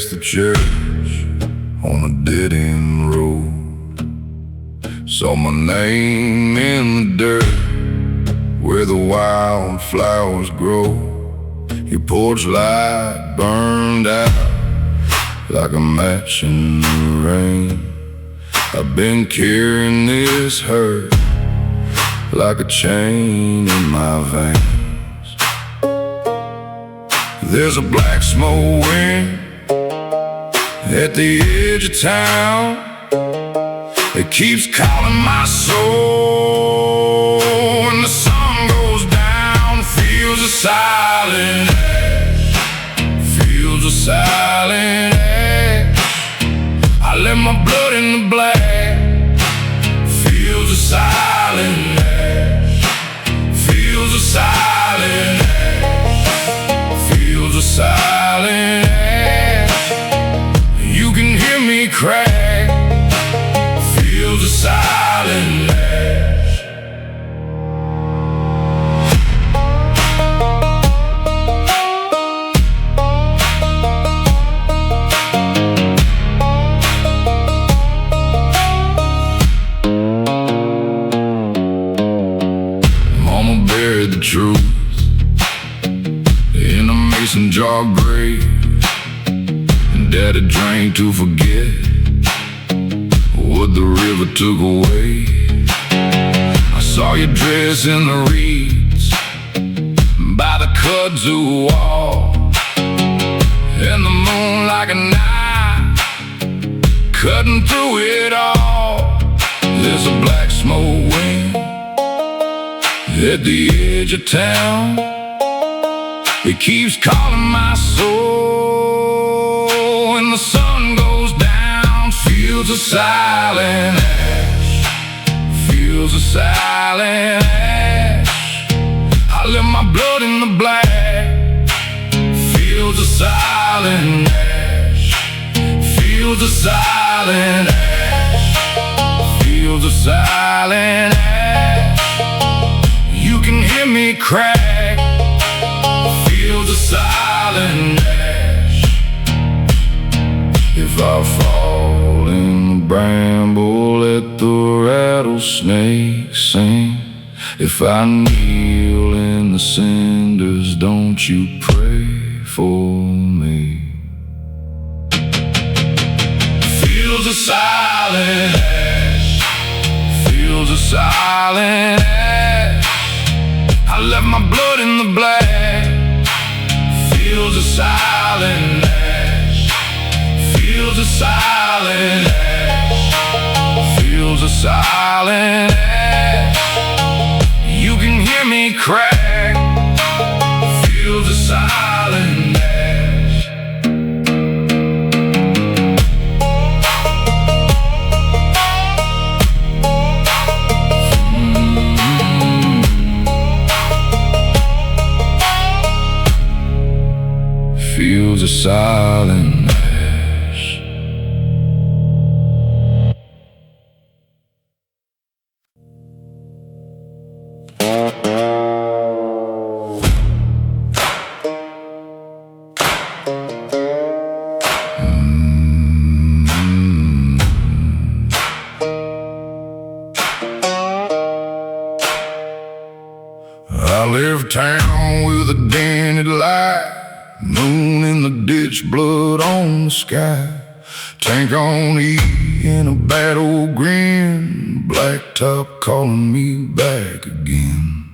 past the church on a dead-end road. Saw my name in the dirt where the wildflowers grow. Your porch light burned out like a match in the rain. I've been carrying this hurt like a chain in my veins. There's a black smoke wind at the edge of town. It keeps calling my soul. When the sun goes down, feels a silent ash, feels a silent ash. I let my blood in the black, feels a silent ash, feels a silent ash, feels a silent ash. You can hear me crack, feels a silent ash. The truth in a mason jar grave, and Daddy drank to forget what the river took away. I saw your dress in the reeds by the kudzu wall, and the moon like a knife cutting through it all. There's a black smoke wind at the edge of town. It keeps calling my soul. When the sun goes down, feels a silent ash, feels a silent ash. I let my blood in the black, feels a silent ash, feels a silent ash, feels a silent ash. You can hear me crack, feels a silent ash. If I fall in the bramble, let the rattlesnake sing. If I kneel in the cinders, don't you pray for me. Feels a silent ash, feels a silent ash. I left my blood in the black, feels a silent ash, feels a silent ash, feels a silent ash. You can hear me crack, feels a silent ash. Feels a silent ash. I left town with a dented light, moon in the ditch, blood on the sky. Tank on E in a bad old grin, blacktop calling me back again.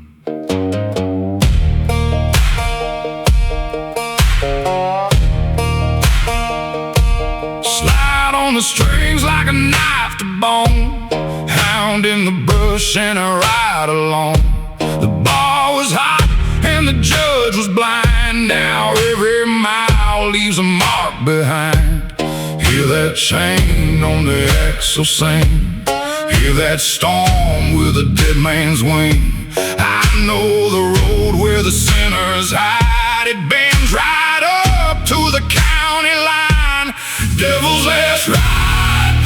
Slide on the strings like a knife to bone, hound in the brush and I ride along. The bar was hot and the judge was blind. Now every mile leaves a mark behind. Hear that chain on the axle sing, hear that storm with a dead man's wing. I know the road where the sinners hide. It bends right up to the county line. Devil's last ride,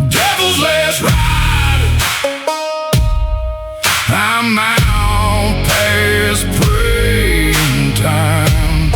devil's last ride. I'm out past praying time.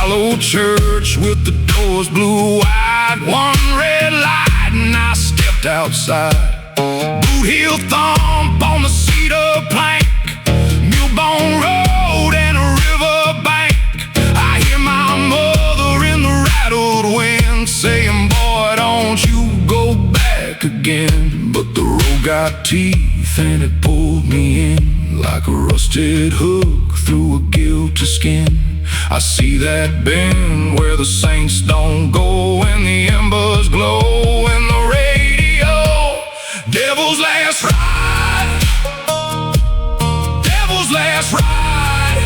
shallow church with the doors blew wide. One red light and I stepped outside. Boot heel thump on the cedar plank, Millbone Road and a river bank. I hear my mother in the rattled wind saying, boy, don't you go back again. But the road got teeth and it pulled me in like a rusted hook through a guilty skin. I see that bend where the saints don't go and the embers glow in the radio. Devil's last ride, devil's last ride.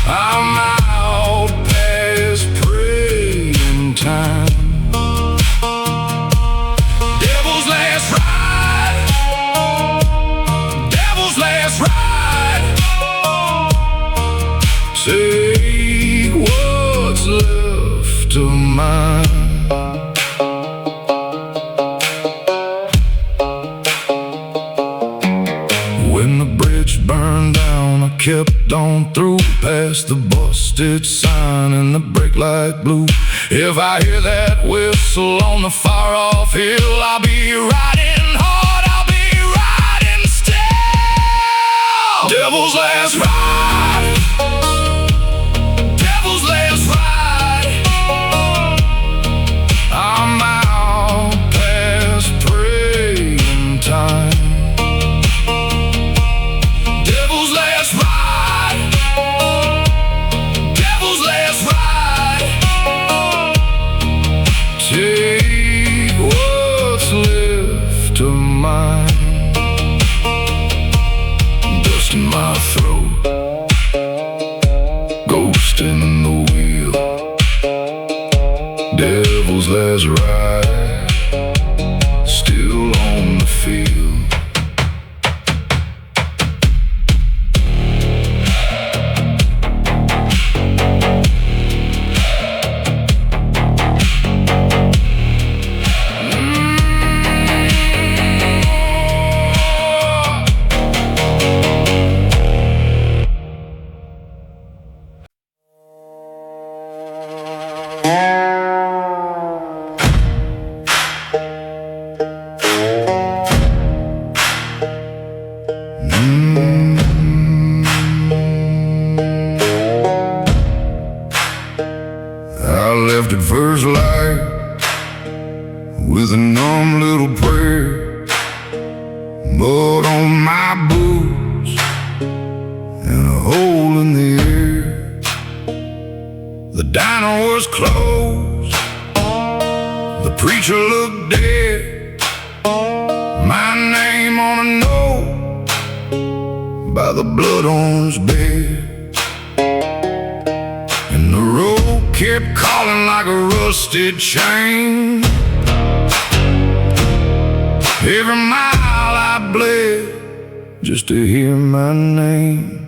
I'm out past praying time. Devil's last ride, devil's last ride. Take what's left of mine. When the bridge burned down, I kept on through past the busted sign and the brake light blue. If I hear that whistle on the far off hill, I'll be riding hard, I'll be riding still. Devil's last ride, devil's last ride. I'm out past praying time. Devil's last ride, devil's last ride. Take what's left of mine. Dust in my throat, ghost in the wheel. Devil's last ride, still on the field. I left at first light with a numb little prayer, mud on my boots and a hole in the air. The diner was closed, the preacher looked dead, my name on a note by the blood on his bed. And the road kept calling like a rusted chain. Every mile I bled just to hear my name.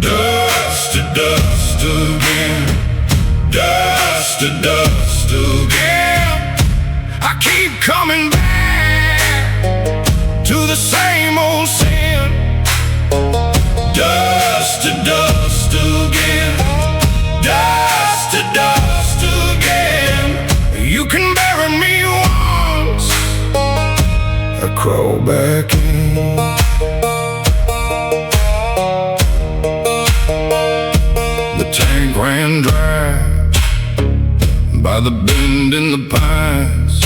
Dust to dust again, dust to dust again. I keep coming back to the same old sin. Dust to dust again, dust to dust again. You can bury me once, I crawl back in. The tank ran dry by the bend in the pines.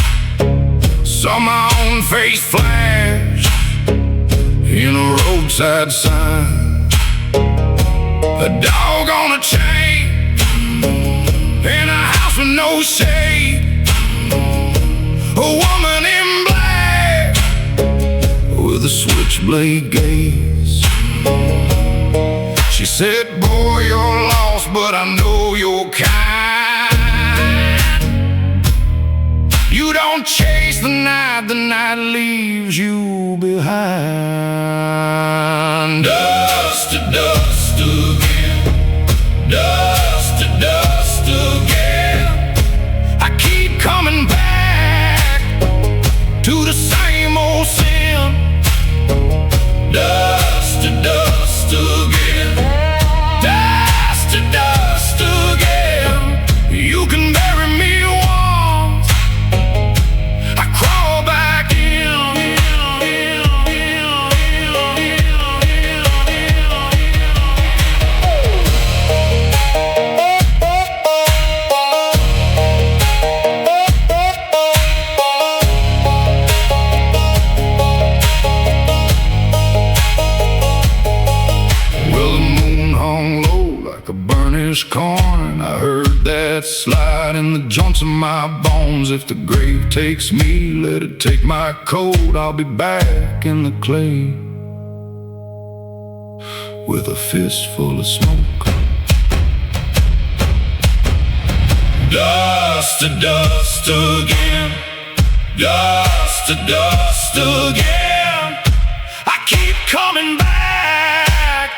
Saw my own face flash in a roadside sign. A dog on a chain in a house with no shade. A woman in black with a switchblade gaze. She said, boy, you're lost, but I know you're kind. You don't chase the night leaves you behind. Dust to dust again, dust to dust again. I keep coming back to the same old sin. Dust to dust again, dust to like a burnished coin. I heard that slide in the joints of my bones. If the grave takes me, let it take my coat. I'll be back in the clay with a fistful of smoke. Dust to dust again, dust to dust again. I keep coming back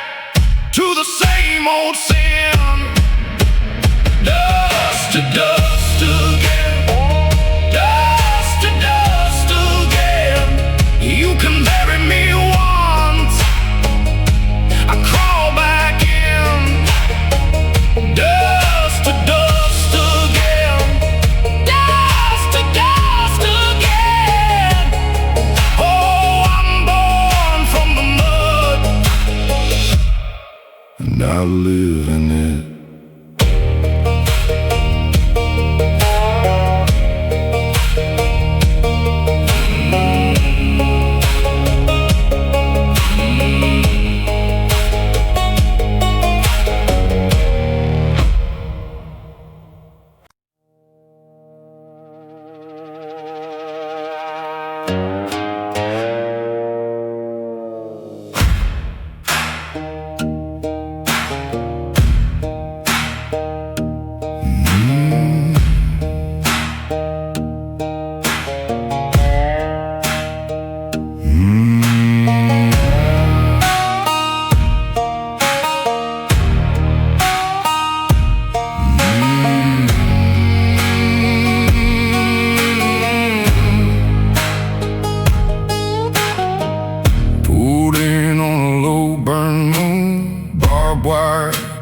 to the same old sin. Dust to dust again, dust to dust again. You can bury me once, I crawl back in. Dust to dust again, dust to dust again. Oh, I'm born from the mud, and I live in it.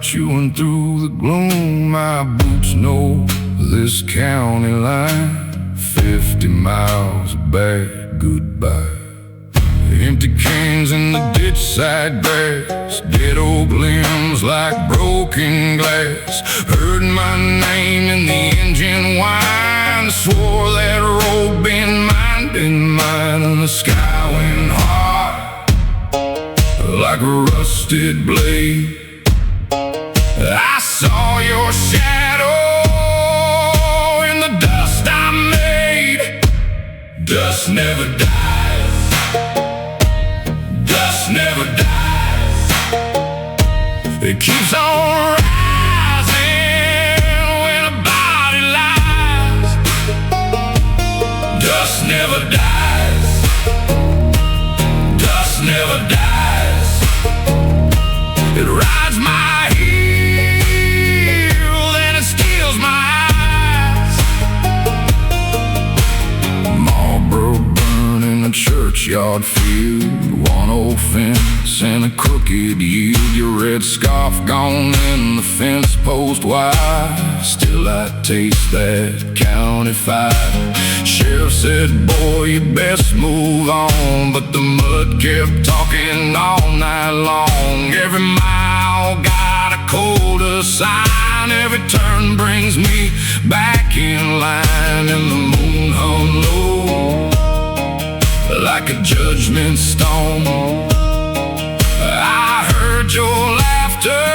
Chewing through the gloom, my boots know this county line. 50 miles of bad goodbye. Empty cans in the ditch side grass, dead oak limbs like broken glass. Heard my name in the engine whine, swore that road been mine, and the sky went hard like a rusted blade. I saw your shadow in the dust I made. Dust never dies, dust never dies. It keeps on rising when a body lies. Dust never dies, dust never dies. It rides my heel, churchyard field, one old fence and a crooked yield. Your red scarf gone and the fence post wide. Still I taste that county fire. Sheriff said, boy, you best move on, but the mud kept talking all night long. Every mile got a colder sign, every turn brings me back in line, and the moon hung low like a judgment stone. I heard your laughter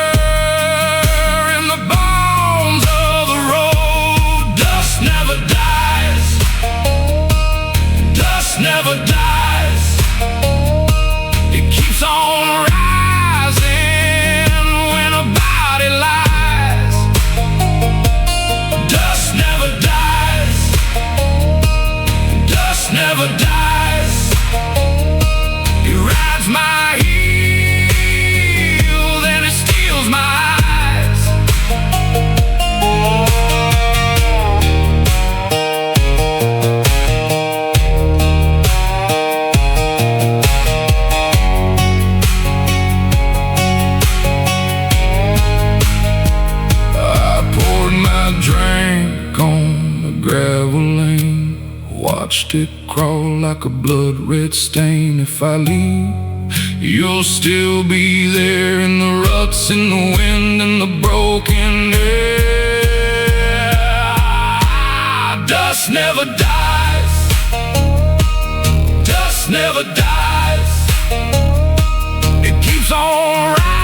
in the bones of the road. Dust never dies, dust never dies. It keeps on rising when a body lies. Dust never dies, dust never dies. My heel, then it steals my eyes. I poured my drink on the gravel lane, watched it crawl like a blood red stain. If I leave, you'll still be there in the ruts, in the wind, and the broken air. Dust never dies, dust never dies. It keeps on rising.